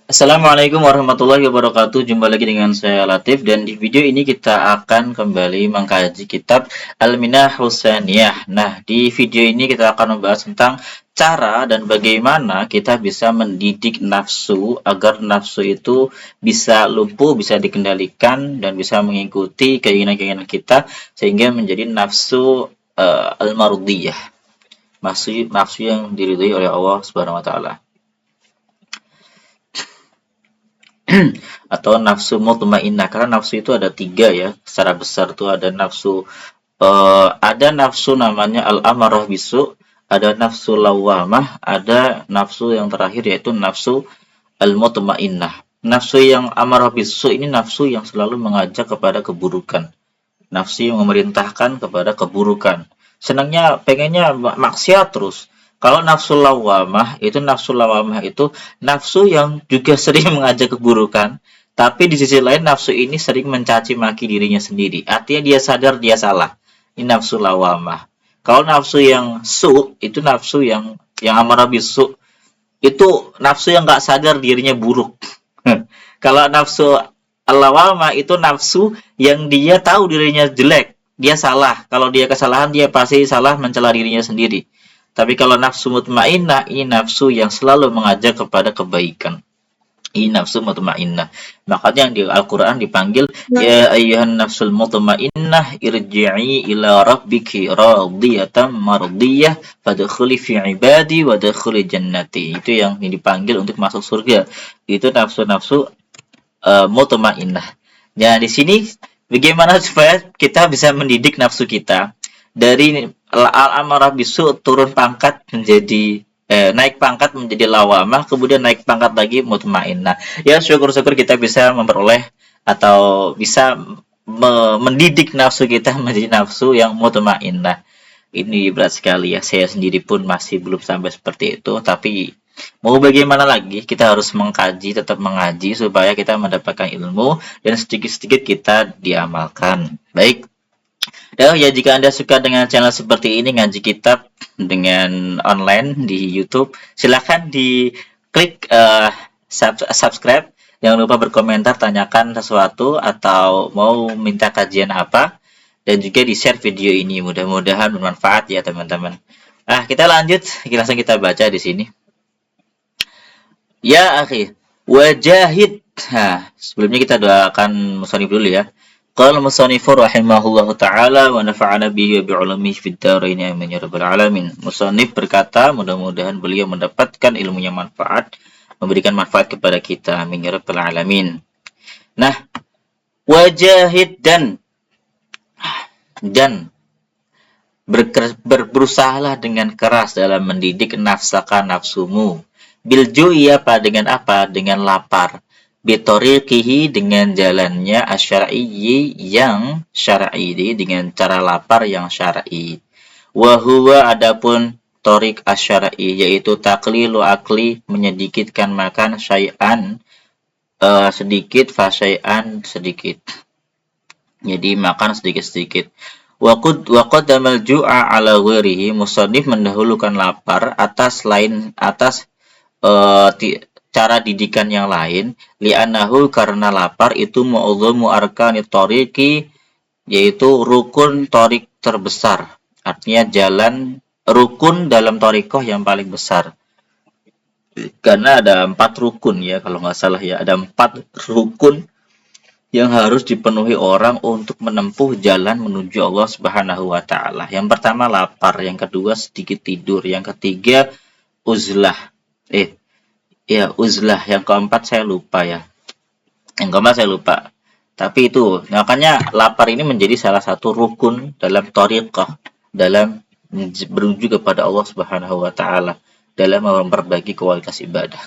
Assalamualaikum warahmatullahi wabarakatuh. Jumpa lagi dengan saya Latif dan di video ini kita akan kembali mengkaji kitab Al-Minah Husaniyah. Nah, di video ini kita akan membahas tentang cara dan bagaimana kita bisa mendidik nafsu agar nafsu itu bisa lumpuh, bisa dikendalikan dan bisa mengikuti keinginan-keinginan kita sehingga menjadi nafsu al-mardiyah. Nafsu yang diridhoi oleh Allah Subhanahu wa taala. Atau nafsu mutmainnah, karena nafsu itu ada tiga ya secara besar tuh. Ada nafsu namanya al-amarah bisu, ada nafsu lawamah, ada nafsu yang terakhir yaitu nafsu al-mutmainnah. Nafsu yang amarah bisu ini nafsu yang selalu mengajak kepada keburukan, nafsu yang memerintahkan kepada keburukan, senangnya pengennya maksiat terus. Kalau nafsu lawamah itu nafsu yang juga sering mengajak keburukan, tapi di sisi lain nafsu ini sering mencaci maki dirinya sendiri. Artinya dia sadar dia salah. Ini nafsu lawamah. Kalau nafsu yang itu nafsu yang amarah bisu, itu nafsu yang nggak sadar dirinya buruk. Kalau nafsu al-lawamah itu nafsu yang dia tahu dirinya jelek, dia salah. Kalau dia kesalahan, dia pasti salah mencela dirinya sendiri. Tapi kalau nafsu mutmainnah, ini nafsu yang selalu mengajak kepada kebaikan. Ini nafsu mutmainnah. Makanya yang di Al-Quran dipanggil, ya ayyuhan nafsul mutmainnah irji'i ila rabbiki radiyatan mardiyah fadkhuli fi ibadi wadkhuli jannati. Itu yang dipanggil untuk masuk surga. Itu nafsu-nafsu mutmainnah. Nah, di sini bagaimana supaya kita bisa mendidik nafsu kita dari al-amarah bisu turun pangkat menjadi naik pangkat menjadi lawamah, kemudian naik pangkat lagi mutmainnah. Ya, syukur-syukur kita bisa memperoleh atau bisa mendidik nafsu kita menjadi nafsu yang mutmainnah. Ini berat sekali ya, saya sendiri pun masih belum sampai seperti itu, tapi mau bagaimana lagi, kita harus mengkaji, tetap mengaji supaya kita mendapatkan ilmu dan sedikit-sedikit kita diamalkan. Baik. Ya, jika Anda suka dengan channel seperti ini, ngaji kitab dengan online di YouTube, silahkan diklik subscribe. Jangan lupa berkomentar, tanyakan sesuatu, atau mau minta kajian apa. Dan juga di-share video ini. Mudah-mudahan bermanfaat ya teman-teman. Kita lanjut. Langsung kita baca di sini. Ya, akhi. Wajahid. Sebelumnya kita doakan musannif dulu ya. Qala musannifu rahimahullahu ta'ala wa nafa'ana bihi wa bi'ulumihi fid dharain amin ya rabbal alamin. Musannif berkata, mudah-mudahan beliau mendapatkan ilmu yang manfaat, memberikan manfaat kepada kita, amin ya rabbal alamin. Nah, wajahid dan berusahalah dengan keras dalam mendidik nafsumu. Bilju'i apa? Dengan apa? Dengan lapar. Bitoriqihi dengan jalannya asyar'i yang syar'i, dengan cara lapar yang syar'i. Wahuwa adapun torik asyar'i yaitu taklilu akli, menyedikitkan makan, syai'an sedikit, fasyai'an sedikit. Jadi makan sedikit-sedikit. Waqaddamal ju'a ala ghairihi, musannif mendahulukan lapar atas cara didikan yang lain, li'annahu karena lapar itu mu'adzamu arkanit thoriqi, yaitu rukun torik terbesar. Artinya jalan rukun dalam thoriqah yang paling besar. Karena ada 4 rukun ya, kalau nggak salah ya, ada 4 rukun yang harus dipenuhi orang untuk menempuh jalan menuju Allah Subhanahu wa taala. Yang pertama lapar, yang kedua sedikit tidur, yang ketiga uzlah. Uzlah. Yang keempat saya lupa ya. Tapi itu, makanya lapar ini menjadi salah satu rukun dalam thariqah, dalam menuju kepada Allah Subhanahu wa taala, dalam memperbagi kualitas ibadah.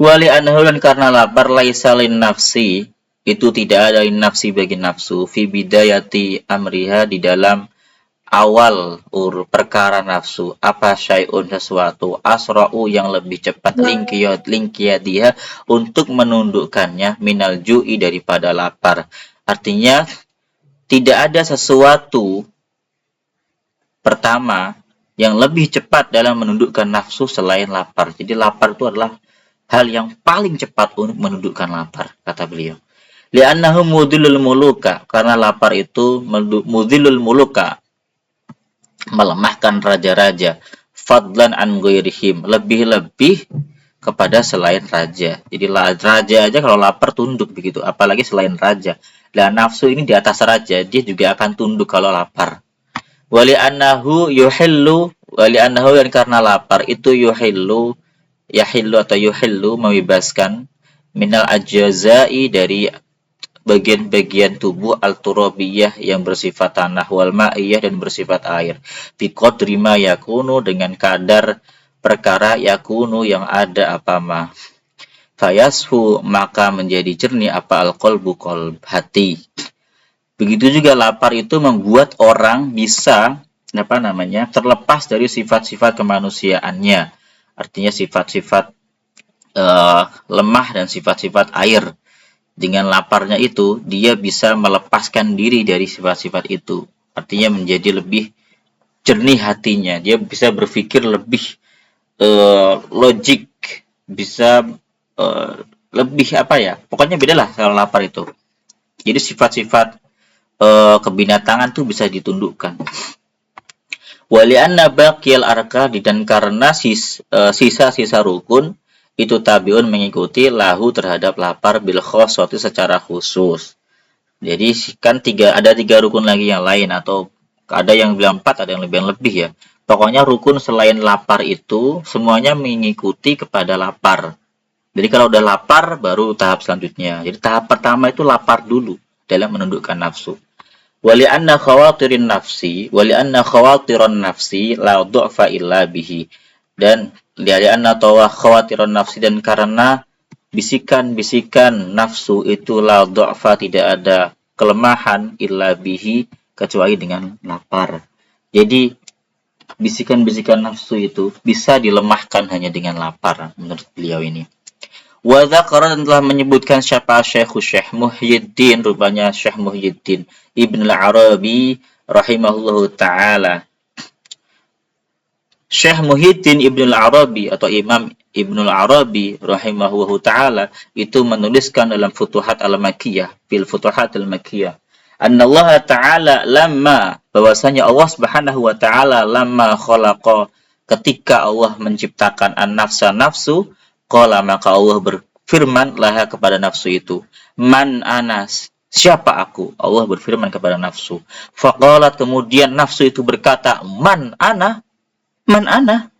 Wali anhu, dan karena lapar, laisa lin nafsi, itu tidak ada nafsi bagi nafsu, fi bidayati amriha, di dalam awal perkara nafsu, apa syai'un sesuatu, asra'u yang lebih cepat, linkiyadiha untuk menundukkannya, minal ju'i daripada lapar. Artinya tidak ada sesuatu pertama yang lebih cepat dalam menundukkan nafsu selain lapar. Jadi lapar itu adalah hal yang paling cepat untuk menundukkan lapar, kata beliau. Li'annahu mudhillul muluka, karena lapar itu mudhillul muluka, melemahkan raja-raja, fadlan an ghairihim, lebih-lebih kepada selain raja. Jadi raja aja kalau lapar tunduk begitu, apalagi selain raja. Dan nafsu ini di atas raja, dia juga akan tunduk kalau lapar. Wali annahu yuhillu, wali annahu, dan karena lapar itu yuhillu, yahillu atau yuhillu, membebaskan minal ajazai, dari bagian-bagian tubuh al-turabiyah yang bersifat tanah, wal ma'iyah dan bersifat air, bi qadri ma yakunu, dengan kadar perkara yakunu yang ada apa ma, fayashu, maka menjadi jernih apa al-qalbu, qalb, hati. Begitu juga lapar itu membuat orang bisa terlepas dari sifat-sifat kemanusiaannya, artinya sifat-sifat lemah dan sifat-sifat air. Dengan laparnya itu, dia bisa melepaskan diri dari sifat-sifat itu. Artinya menjadi lebih jernih hatinya. Dia bisa berpikir lebih logik. Bisa lebih pokoknya beda lah kalau lapar itu. Jadi sifat-sifat kebinatangan tuh bisa ditundukkan. Wali'anna baqiyal arkadi, dan karena sisa-sisa rukun itu tabiun mengikuti lahu terhadap lapar bil khossati secara khusus. Jadi kan ada tiga rukun lagi yang lain, atau ada yang bilang 4, ada yang lebih ya. Pokoknya rukun selain lapar itu semuanya mengikuti kepada lapar. Jadi kalau udah lapar baru tahap selanjutnya. Jadi tahap pertama itu lapar dulu dalam menundukkan nafsu. Wali anna khawatirin nafsi la du'fa illa bihi, dan dari anna tawa khawatiran nafsi, dan karena bisikan-bisikan nafsu itu la du'fa, tidak ada kelemahan illa bihi, kecuali dengan lapar. Jadi bisikan-bisikan nafsu itu bisa dilemahkan hanya dengan lapar, menurut beliau ini. Wa dzakara, dan telah menyebutkan siapa Syekh Muhyiddin, rupanya Syekh Muhyiddin Ibn al-Arabi rahimahullahu taala. Syekh Muhyiddin Ibn al-Arabi atau Imam Ibn al-Arabi rahimahullahu taala itu menuliskan dalam Futuhat al-Makkiyah, fil Futuhat al-Makkiyah, annallaha ta'ala lamma, bahwasanya Allah Subhanahu wa taala lamma khalaqa, ketika Allah menciptakan an-nafsa, nafsu, qala, maka Allah berfirman laha, kepada nafsu itu, man anas, siapa aku? Allah berfirman kepada nafsu. Faqalat, kemudian nafsu itu berkata, man ana, man ana.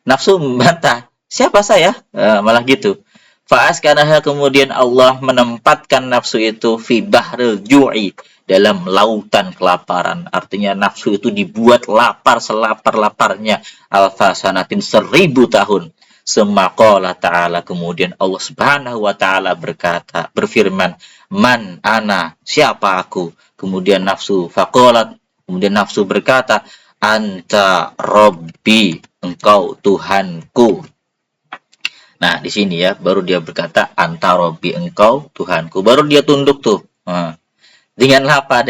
Nafsu membantah, siapa saya? Malah gitu. Fa'askanaha, kemudian Allah menempatkan nafsu itu fi bahril ju'i, dalam lautan kelaparan. Artinya nafsu itu dibuat lapar selapar-laparnya, alfa sanatin, 1000 tahun. Semaqala ta'ala, kemudian Allah Subhanahu wa ta'ala berfirman, man ana, siapa aku? Kemudian nafsu faqalat, kemudian nafsu berkata, anta rabbi, engkau Tuhanku. Nah, di sini ya baru dia berkata anta rabbi, engkau Tuhanku. Baru dia tunduk tuh. Dengan lapar,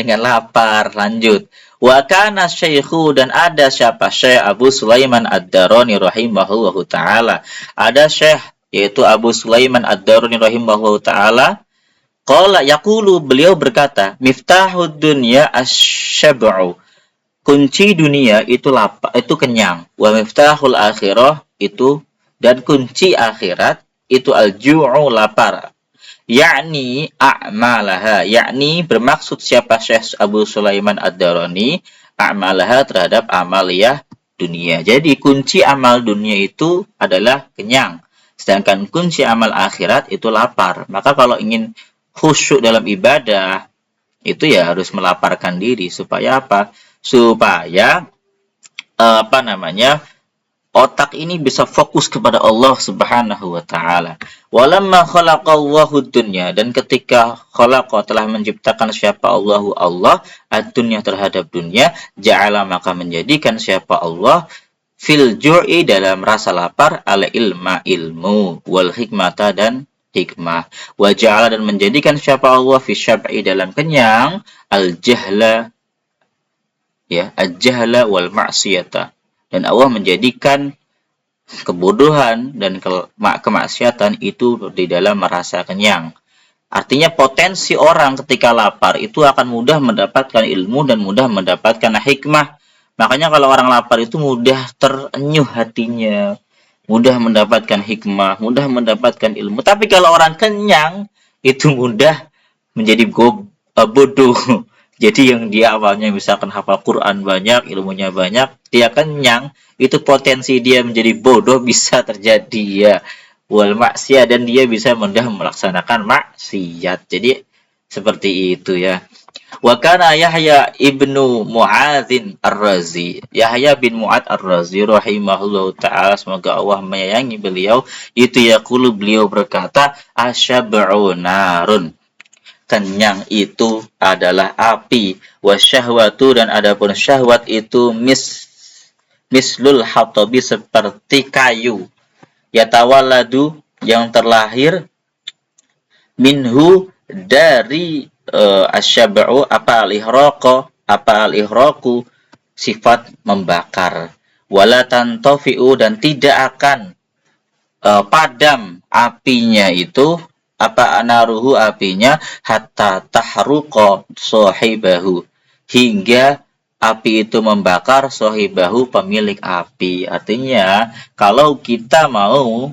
lanjut. Wa kana syaikhu, dan ada siapa? Syekh Abu Sulaiman Ad-Darani rahimahullahu taala. Ada syekh yaitu Abu Sulaiman Ad-Darani rahimahullahu taala. Qala yaqulu, beliau berkata, miftahud dunya asy-syab'u, kunci dunia itu lapar, itu kenyang. Wa miftahul akhirah, itu, dan kunci akhirat itu al-ju'u, lapar. Yakni a'malaha, yakni bermaksud siapa Syekh Abu Sulaiman Ad-Darani, a'malaha, terhadap amaliyah dunia. Jadi kunci amal dunia itu adalah kenyang, sedangkan kunci amal akhirat itu lapar. Maka kalau ingin khusyuk dalam ibadah itu ya harus melaparkan diri, supaya apa? Supaya otak ini bisa fokus kepada Allah Subhanahu wa taala. Walamma khalaqallahu dunya, dan ketika khalaqa, telah menciptakan siapa Allahu, Allah, ad-dunya, terhadap dunia, ja'ala, maka menjadikan siapa Allah, fil ju'i, dalam rasa lapar, ala ilma, ilmu, wal hikmata, dan hikmah, wa ja'ala, dan menjadikan siapa Allah, fi syab'i, dalam kenyang, al jahla, ya, al jahla wal ma'siyata, dan Allah menjadikan kebodohan dan kemaksiatan itu di dalam merasa kenyang. Artinya potensi orang ketika lapar itu akan mudah mendapatkan ilmu dan mudah mendapatkan hikmah. Makanya kalau orang lapar itu mudah terenyuh hatinya, mudah mendapatkan hikmah, mudah mendapatkan ilmu. Tapi kalau orang kenyang itu mudah menjadi bodoh. Jadi yang dia awalnya misalkan hafal Quran banyak, ilmunya banyak, dia kenyang, itu potensi dia menjadi bodoh bisa terjadi ya. Wal maksiat, dan dia bisa mudah melaksanakan maksiat. Jadi seperti itu ya. Wa kana Yahya ibnu Mu'adzin Ar-Razi. Yahya bin Mu'adz Ar-Razi rahimahullahu taala, semoga Allah menyayangi beliau, itu yaqulu, beliau berkata, asyab'u narun. Kenyang itu adalah api, wasyahwatu, dan adapun syahwat itu mislul hatabi, seperti kayu, yatawalladu, yang terlahir, minhu, dari asyab'u, apa al-ihraqu, sifat membakar, wala tantafi'u, dan tidak akan padam apinya itu, apa anaruhu, apinya, hatta tahruqa sahibahu, hingga api itu membakar sahibahu, pemilik api. Artinya kalau kita mau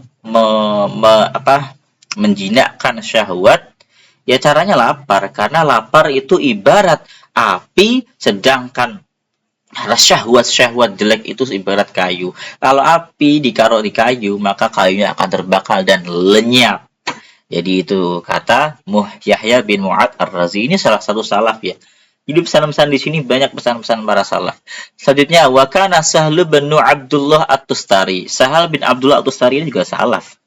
menjinakkan syahwat, ya caranya lapar, karena lapar itu ibarat api, sedangkan syahwat-syahwat jelek itu ibarat kayu. Kalau api ditaruh di kayu, maka kayunya akan terbakar dan lenyap. Jadi itu kata Yahya bin Mu'adz Ar-Razi. Ini salah satu salaf ya. Jadi pesan-pesan di sini banyak pesan-pesan para salaf. Selanjutnya, wa kana Sahl bin Abdullah At-Tustari. Sahal bin Abdullah At-Tustari ini juga salaf.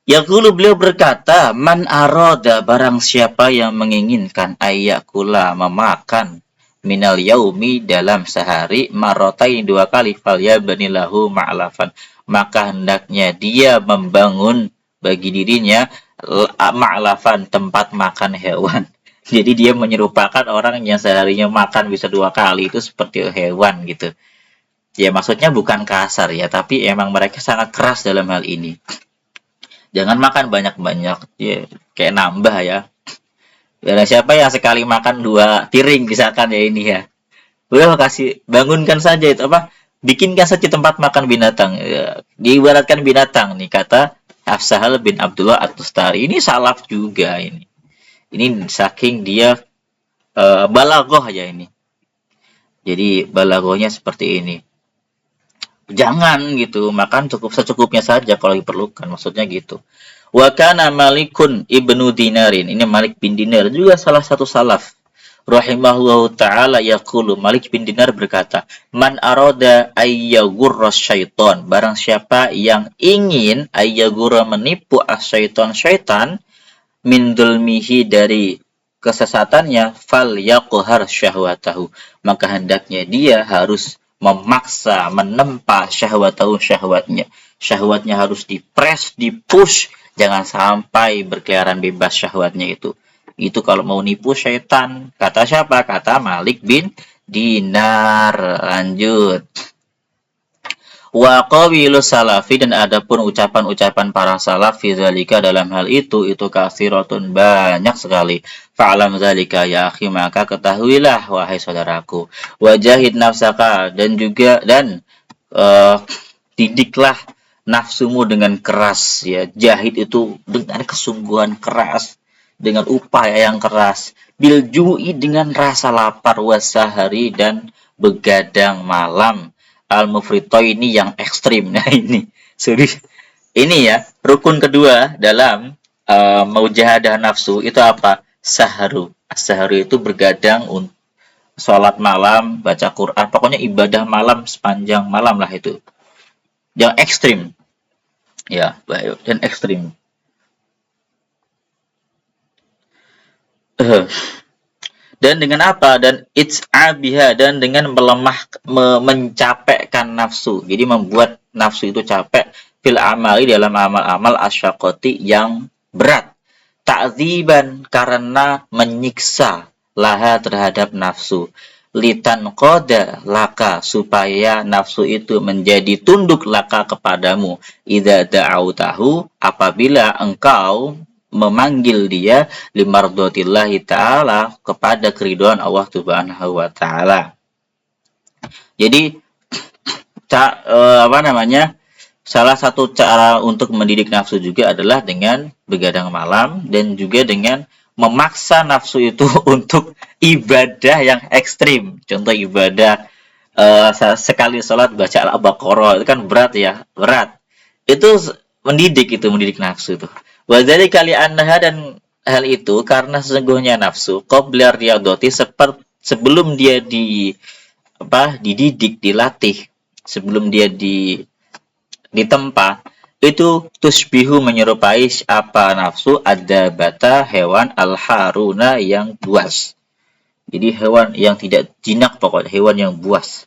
Yaqulu, beliau berkata, man arada, barang siapa yang menginginkan, ayyakula, memakan, minal yaumi, dalam sehari, marotain, 2 kali, falyabnilahu ma'lafan, maka hendaknya dia membangun bagi dirinya ma'lafan, tempat makan hewan. Jadi dia menyerupakan orang yang seharinya makan bisa 2 kali itu seperti hewan gitu. Ya maksudnya bukan kasar ya, tapi emang mereka sangat keras dalam hal ini. Jangan makan banyak-banyak, ya, kayak nambah ya. Dan siapa yang sekali makan 2 piring misalkan ya ini ya. Udah kasih, bangunkan saja itu apa? Bikinkan saja tempat makan binatang. Ya, diibaratkan binatang nih kata Sahal bin Abdullah At-Tustari. Ini salaf juga ini. Ini saking dia balaghah ya ini. Jadi balaghahnya seperti ini. Jangan gitu, makan cukup secukupnya saja kalau diperlukan, maksudnya gitu. Wa kana Malikun ibnu Dinarin. Ini Malik bin Dinar juga salah satu salaf. Rahimahullahu ta'ala yaqulu, Malik bin Dinar berkata, man arada ayyagurra syaiton, barang siapa yang ingin ayyagurra, menipu asyaiton, syaitan, min dulmihi, dari kesesatannya, fal yaqhar syahwatahu, maka hendaknya dia harus memaksa, menempa syahwatahu, syahwatnya. Syahwatnya harus dipres, dipush, jangan sampai berkeliaran bebas syahwatnya itu. Itu kalau mau nipu syaitan. Kata siapa? Kata Malik bin Dinar. Lanjut. Wa qawilu salafi, dan adapun ucapan-ucapan para salaf fi zalika, dalam hal itu katsiratun, banyak sekali. Fa'lam zalika ya akhi, maka ketahuilah wahai saudaraku. Wajahid nafsaka, dan juga didiklah nafsumu dengan keras ya. Jahid itu dengan kesungguhan keras, dengan upaya yang keras. Bil ju'i, dengan rasa lapar, wasahari, dan begadang malam. Al-mufrito, ini yang ekstrim. Nah ini, ini ya, rukun kedua dalam mujahadah nafsu itu apa? Sahru. Sahru itu begadang, sholat malam, baca Quran, pokoknya ibadah malam sepanjang malam lah itu. Yang ekstrim. Ya, baik, dan ekstrim. Dan dengan apa? Dan it'abiha, dan dengan mencapekkan nafsu. Jadi membuat nafsu itu capek, fil amali, dalam amal-amal asyaqati, yang berat. Ta'dziban, karena menyiksa laha, terhadap nafsu. litan koda laka, supaya nafsu itu menjadi tunduk laka kepadamu, idza da'autahu, apabila engkau memanggil dia, limardatillahi ta'ala, kepada keridhaan Allah Subhanahu wa taala. Jadi salah satu cara untuk mendidik nafsu juga adalah dengan begadang malam, dan juga dengan memaksa nafsu itu untuk ibadah yang ekstrim. Contoh ibadah sekali sholat baca Al-Baqarah, itu kan berat ya, berat. Itu mendidik nafsu itu. Wadzali kali annaha, dan hal itu karena sesungguhnya nafsu qabla riyadati, sebelum dia dididik, dilatih, sebelum dia ditempa, itu tusbihu menyerupai apa nafsu ada bata, hewan al-haruna yang buas. Jadi hewan yang tidak jinak, pokoknya hewan yang buas.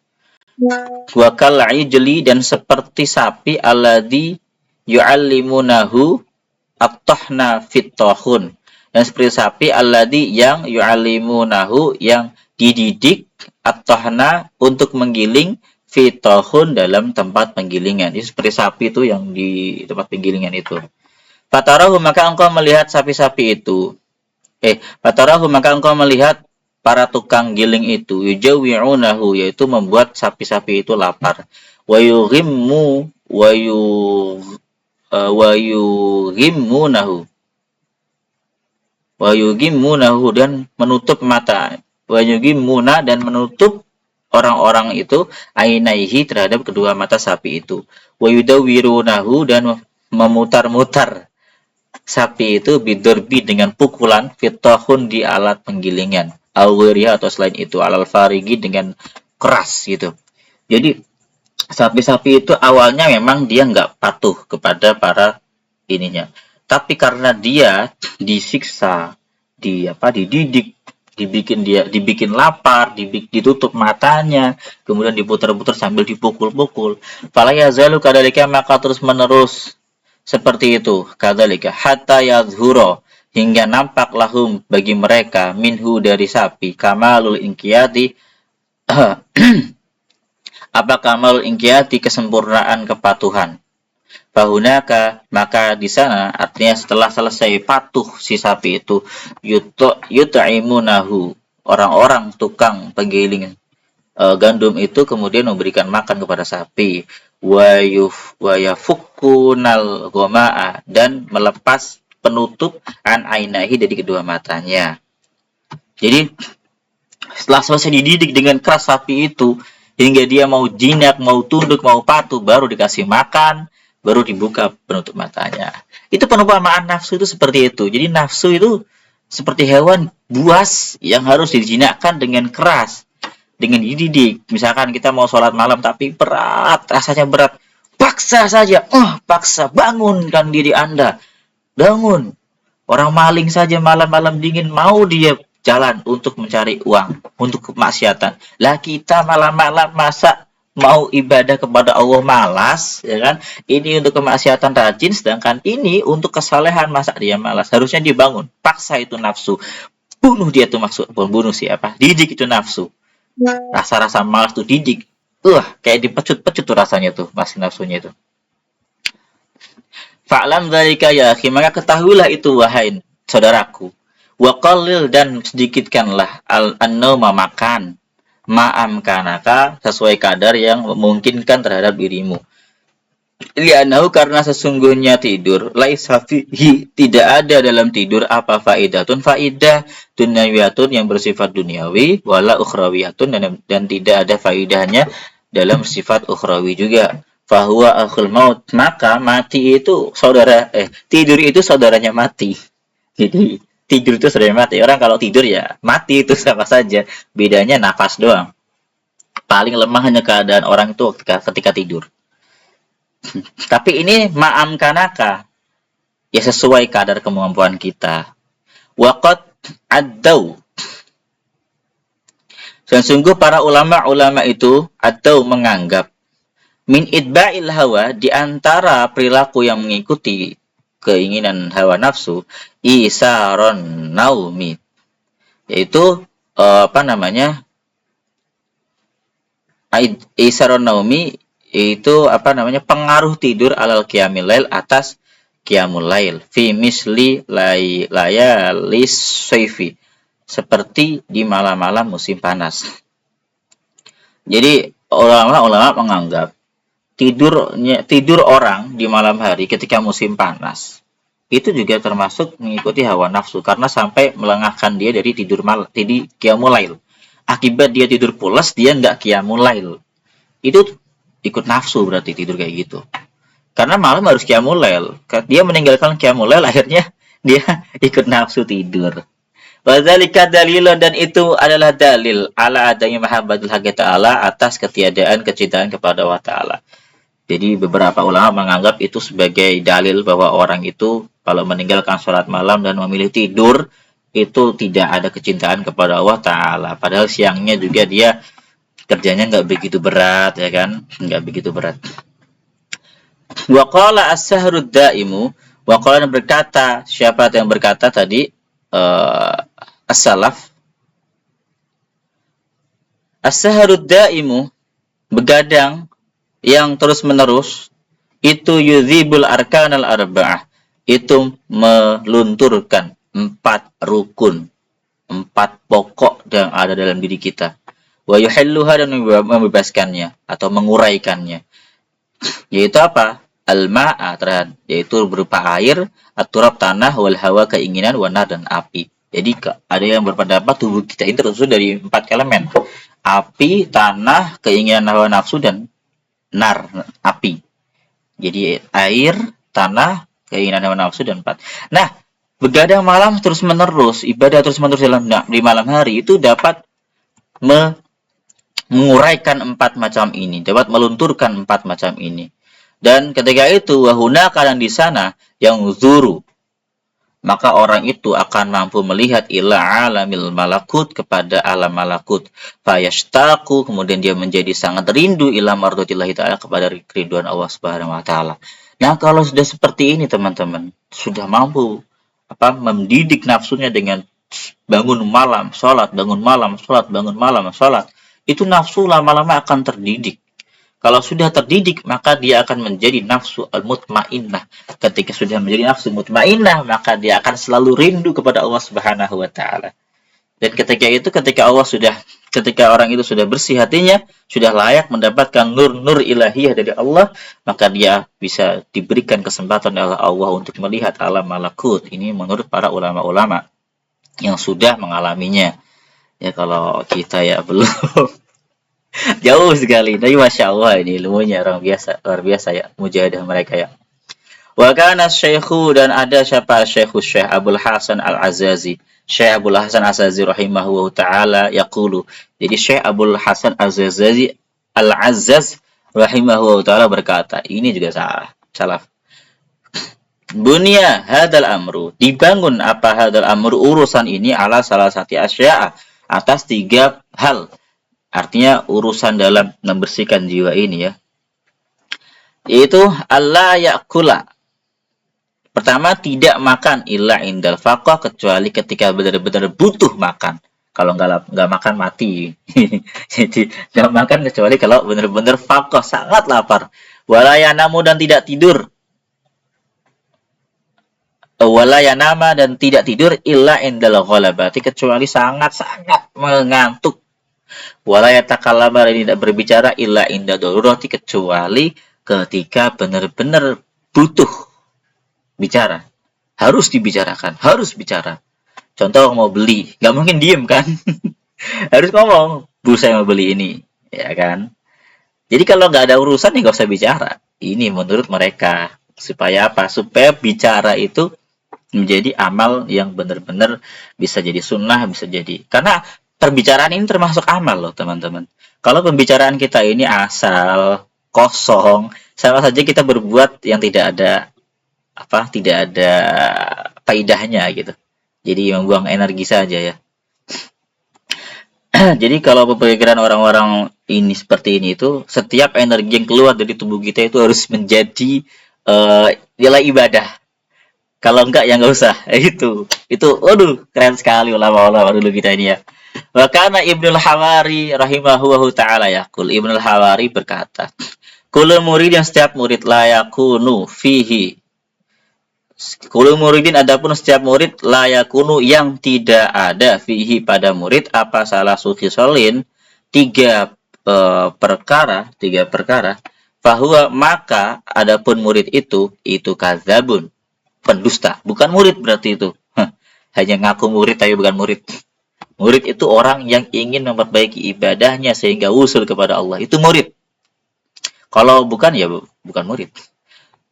Wa kal'i jeli, dan seperti sapi alladhi yu'allimunahu at-tahna fit-tahun, dan seperti sapi alladhi yang yu'allimunahu, yang dididik at-tahna untuk menggiling fitahun dalam tempat penggilingan. Ini seperti sapi itu yang di tempat penggilingan itu. Fatarahu, maka engkau melihat sapi-sapi itu. Fatarahu, maka engkau melihat para tukang giling itu, yujawi'unahu, yaitu membuat sapi-sapi itu lapar. Wa yugimmunahu, dan menutup mata. Wa yugimmuna, dan menutup orang-orang itu ainaihi, terhadap kedua mata sapi itu. Wa yudawirunahu, dan memutar-mutar sapi itu bidurbi, dengan pukulan, fitahun, di alat penggilingan, awiriha, atau selain itu, alal farigi, dengan keras gitu. Jadi sapi-sapi itu awalnya memang dia nggak patuh kepada para ininya, tapi karena dia disiksa, dididik, dibikin lapar, ditutup matanya, kemudian diputar-putar sambil dipukul-pukul, fala yazalu kadalika, maka terus menerus seperti itu, kadzalika hatta yadhhura, hingga nampak lahum, bagi mereka, minhu, dari sapi, kamalul inqiyati apa kamalul inqiyati, kesempurnaan kepatuhan. Fahunaka, maka di sana, artinya setelah selesai patuh si sapi itu, yut'imunahu, orang-orang tukang penggiling gandum itu kemudian memberikan makan kepada sapi, wa yafukkunal ghoma'a, dan melepas penutup an ainahi, dari kedua matanya. Jadi setelah selesai dididik dengan keras sapi itu hingga dia mau jinak, mau tunduk, mau patuh, baru dikasih makan, baru dibuka penutup matanya. Itu perumpamaan nafsu itu seperti itu. Jadi nafsu itu seperti hewan buas yang harus dijinakkan dengan keras, dengan dididik. Misalkan kita mau sholat malam tapi berat, rasanya berat, paksa saja, paksa, bangunkan diri Anda, bangun. Orang maling saja malam-malam dingin mau dia jalan untuk mencari uang, untuk kemaksiatan. Lah kita malam-malam masa mau ibadah kepada Allah malas, ya kan? Ini untuk kemaksiatan rajin, sedangkan ini untuk kesalehan, masa dia malas. Harusnya dibangun, paksa itu nafsu. Bunuh dia tuh, maksud pembunuh siapa? Didik itu nafsu. Rasa-rasa malas tuh didik. Kayak dipecut-pecut tuh rasanya tuh, masih nafsunya itu. Fa'lam dzalika ya akhi, maka ketahuilah itu wahai saudaraku. Wa qallil, dan sedikitkanlah an-nauma, makan, ma'amkanaka, sesuai kadar yang memungkinkan terhadap dirimu. Li'annahu, karena sesungguhnya tidur, laisa fihi, tidak ada dalam tidur apa faidatun, faidah dunyawiyatun, yang bersifat duniawi, wala ukhrawiyatun, dan tidak ada faidahnya dalam sifat ukhrawi juga. Fahuwa akhul maut, maka mati itu tidur itu saudaranya mati. Jadi tidur itu saudaranya mati. Orang kalau tidur ya mati, itu sama saja. Bedanya nafas doang. Paling lemah hanya keadaan orang itu ketika tidur. Tapi ini ma'amkanaka, ya sesuai kadar kemampuan kita. Waqad addau, dan sungguh para ulama itu atau menganggap, min idba'il hawa, di antara perilaku yang mengikuti keinginan hawa nafsu, isaron naumi, yaitu Isarun naumi itu pengaruh tidur alal qiyamil lail atas qiyamul lail fi misli layalis sayfi, seperti di malam-malam musim panas. Jadi ulama-ulama menganggap tidur orang di malam hari ketika musim panas itu juga termasuk mengikuti hawa nafsu, karena sampai melengahkan dia dari jadi qiyamul lail. Akibat dia tidur pulas, dia nggak qiyamul lail. Itu ikut nafsu berarti tidur kayak gitu. Karena malam harus qiyamul lail. Dia meninggalkan qiyamul lail, akhirnya dia ikut nafsu tidur. Wadzalika dalilun, dan itu adalah dalil ala adanya mahabbatul haqi ta'ala, atas ketiadaan kecintaan kepada Allah Ta'ala. Jadi beberapa ulama menganggap itu sebagai dalil bahwa orang itu kalau meninggalkan sholat malam dan memilih tidur, itu tidak ada kecintaan kepada Allah Ta'ala. Padahal siangnya juga dia kerjanya nggak begitu berat, ya kan? Nggak begitu berat. Wa qala as-sahrud daimu, wa qala berkata, siapa yang berkata tadi? As-salaf. As-sahrud daimu, begadang yang terus-menerus, itu yudhibul arkanal arba'ah, itu melunturkan 4 rukun, 4 pokok yang ada dalam diri kita. Wa yuhilluha, dan membebaskannya atau menguraikannya. Yaitu apa? Al-ma'a, yaitu berupa air, at-turab tanah, wal hawa keinginan, wana dan api. Jadi ada yang berpendapat tubuh kita ini tersusun dari 4 elemen. Api, tanah, keinginan hawa nafsu, dan nar, api. Jadi air, tanah, keinginan hawa nafsu, dan 4. Nah, begadang malam terus-menerus, ibadah terus-menerus di malam hari itu dapat menguraikan 4 macam ini, dapat melunturkan 4 macam ini. Dan ketika itu wahuna, kalian di sana yang zuru, maka orang itu akan mampu melihat ila alamil malakut, kepada alam malakut. Fayashtaqu, kemudian dia menjadi sangat rindu ila mardhatillahi ta'ala, kepada kerinduan Allah Subhanahu wa taala. Nah, kalau sudah seperti ini teman-teman, sudah mampu mendidik nafsunya dengan bangun malam sholat, bangun malam sholat, bangun malam sholat, itu nafsu lama-lama akan terdidik. Kalau sudah terdidik, maka dia akan menjadi nafsu al-mutmainnah. Ketika sudah menjadi nafsu mutmainnah, maka dia akan selalu rindu kepada Allah Subhanahu wa taala. Dan ketika orang itu sudah bersih hatinya, sudah layak mendapatkan nur ilahiyah dari Allah, maka dia bisa diberikan kesempatan oleh Allah untuk melihat alam malakut. Ini menurut para ulama-ulama yang sudah mengalaminya. Ya, kalau kita ya belum. Jauh sekali. Tapi Masya Allah, ini ilmunya luar biasa ya, mujahadah mereka ya. Wa kana syaikhu, dan ada siapa? Syekh Abdul Hasan Al-Azazi. Syekh Abdul Hasan Al-Azazi rahimahullah ta'ala yaqulu. Jadi Syekh Abdul Hasan Al-Azzaz rahimahullah ta'ala berkata, ini juga salah. Bunya hadal amru, dibangun apa hadal amru, urusan ini, ala salah satu asya'a, atas 3 hal. Artinya urusan dalam membersihkan jiwa ini ya. Yaitu Allah ya'kula. Pertama, tidak makan illa indal faqah, kecuali ketika benar-benar butuh makan. Kalau nggak makan mati. Jadi nggak makan kecuali kalau benar-benar faqah, sangat lapar. Walayanamu, dan tidak tidur. Walayanama, dan tidak tidur illa indal ghalabati, kecuali sangat-sangat mengantuk. Walayatakalama, dan tidak berbicara illa inda darurati, kecuali ketika benar-benar butuh bicara. Harus dibicarakan, harus bicara. Contoh mau beli, nggak mungkin diem kan? Harus ngomong, Bu saya mau beli ini, ya kan? Jadi kalau nggak ada urusan ya nggak usah bicara. Ini menurut mereka. Supaya apa? Supaya bicara itu menjadi amal yang benar-benar bisa jadi sunnah, bisa jadi. Karena perbicaraan ini termasuk amal loh teman-teman. Kalau pembicaraan kita ini asal, kosong, sama saja kita berbuat yang tidak ada faidahnya gitu. Jadi membuang energi saja ya. Jadi kalau pemikiran orang-orang ini seperti ini itu, setiap energi yang keluar dari tubuh kita itu harus menjadi nilai ibadah. Kalau enggak ya nggak usah. Itu waduh, keren sekali ulama-ulama dulu kita ini ya. Wa kana Ibnul Hawari rahimahullahu taala yaqul. Ibnul Hawari berkata, kullu murid yang setiap murid la yakunu fihi. Kullu muridin adapun setiap murid la yakunu yang tidak ada fihi pada murid apa salah suci solin tiga perkara bahwa maka adapun murid itu kadzabun, pendusta, bukan murid berarti itu. Hanya ngaku murid tapi bukan murid. Murid itu orang yang ingin memperbaiki ibadahnya sehingga usul kepada Allah. Itu murid. Kalau bukan ya bukan murid.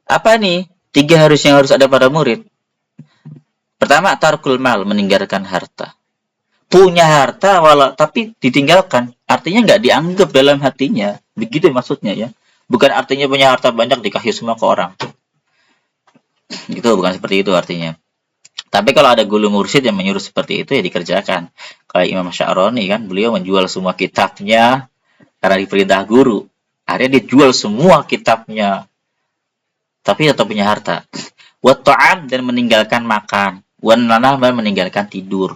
Apa nih? Tiga yang harus ada pada murid. Pertama, tarkul mal, meninggalkan harta. Punya harta tapi ditinggalkan. Artinya nggak dianggap dalam hatinya. Begitu maksudnya ya. Bukan artinya punya harta banyak dikasih semua ke orang. Gitu, bukan seperti itu artinya. Tapi kalau ada guru mursyid yang menyuruh seperti itu ya dikerjakan. Kayak Imam Sya'roni kan, beliau menjual semua kitabnya karena diperintah guru. Akhirnya dia jual semua kitabnya. Tapi tetap punya harta. Wa ta'am, dan meninggalkan makan. Wa nanah, dan meninggalkan tidur.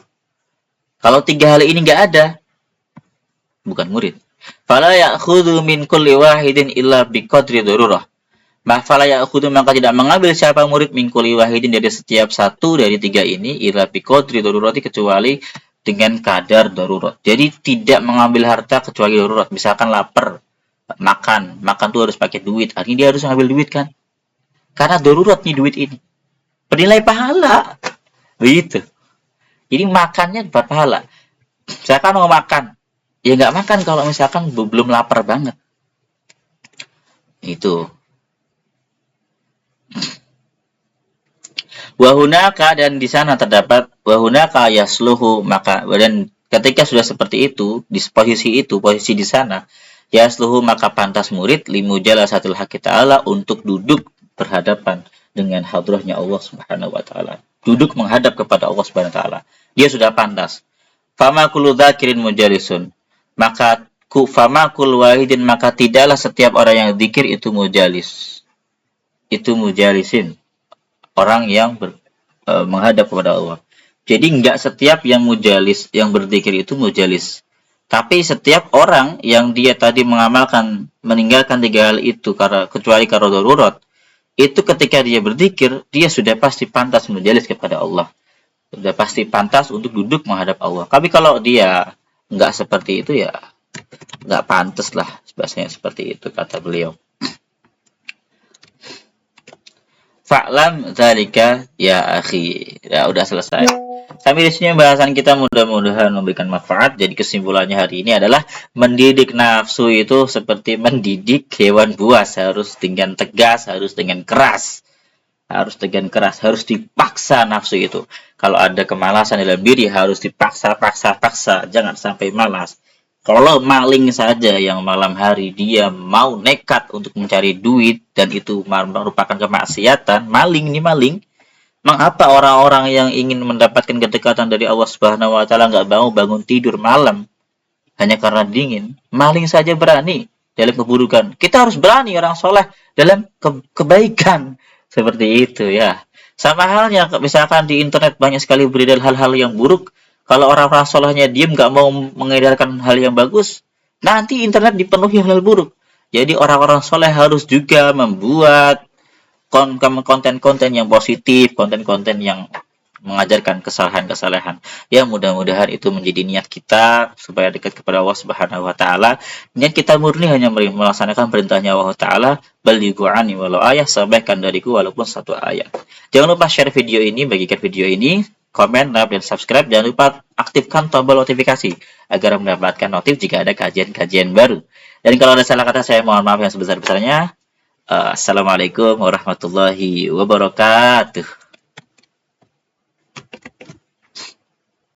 Kalau tiga hal ini nggak ada, bukan murid. Fala ya'khudhu min kulli wahidin illa biqadri darurah. Fala ya'khudhu, maka tidak mengambil siapa murid min kulli wahidin dari setiap satu dari tiga ini illa biqadri darurati, kecuali dengan kadar darurat. Jadi tidak mengambil harta kecuali darurat. Misalkan lapar, makan tuh harus pakai duit. Artinya dia harus ngambil duit kan? Karena darurat nih duit ini. Bernilai pahala. Begitu. Jadi makannya dapat pahala. Misalkan mau makan, ya nggak makan kalau misalkan belum lapar banget. Itu. Wahunaka, dan di sana terdapat wahunaka yasluhu, maka dan ketika sudah seperti itu, di posisi di sana, yasluhu, maka pantas murid limujalasatil haqqi ta'ala, untuk duduk berhadapan dengan hadrahnya Allah Subhanahu wa taala. Duduk menghadap kepada Allah Subhanahu wa taala. Dia sudah pantas. Fama kullu dzakirin mujalisun. Maka fama kullu wahidin, maka tidaklah setiap orang yang zikir itu mujalis. Itu mujalisin. Orang yang menghadap kepada Allah. Jadi enggak setiap yang mujalis, yang berzikir itu mujalis. Tapi setiap orang yang dia tadi meninggalkan tiga hal itu kecuali karena darurat, itu ketika dia berzikir, dia sudah pasti pantas mujalis kepada Allah. Sudah pasti pantas untuk duduk menghadap Allah. Tapi kalau dia nggak seperti itu ya nggak pantas lah, bahasanya seperti itu kata beliau. Fa'lam dzalika ya akhi. Ya udah selesai. Sampai di sini pembahasan kita, mudah-mudahan memberikan manfaat. Jadi kesimpulannya hari ini adalah mendidik nafsu itu seperti mendidik hewan buas, harus dengan tegas, harus dengan keras. Harus dipaksa nafsu itu. Kalau ada kemalasan dalam diri harus dipaksa, jangan sampai malas. Kalau maling saja yang malam hari dia mau nekat untuk mencari duit dan itu merupakan kemaksiatan, maling. Mengapa orang-orang yang ingin mendapatkan kedekatan dari Allah Subhanahu wa taala nggak mau bangun tidur malam hanya karena dingin? Maling saja berani dalam keburukan. Kita harus berani orang soleh dalam kebaikan. Seperti itu ya. Sama halnya misalkan di internet banyak sekali beredar hal-hal yang buruk. Kalau orang-orang solehnya diem nggak mau mengedarkan hal yang bagus, nanti internet dipenuhi hal buruk. Jadi orang-orang soleh harus juga membuat konten-konten yang positif, konten-konten yang mengajarkan kesalahan-kesalahan. Ya mudah-mudahan itu menjadi niat kita supaya dekat kepada Allah Subhanahu wa taala. Niat kita murni hanya melaksanakan perintahnya Allah taala, balighu anni walau ayah, sampaikan dariku walaupun satu ayat. Jangan lupa share video ini, bagikan video ini, komen, like, dan subscribe. Jangan lupa aktifkan tombol notifikasi agar mendapatkan notif jika ada kajian-kajian baru. Dan kalau ada salah kata saya mohon maaf yang sebesar-besarnya. Assalamualaikum warahmatullahi wabarakatuh.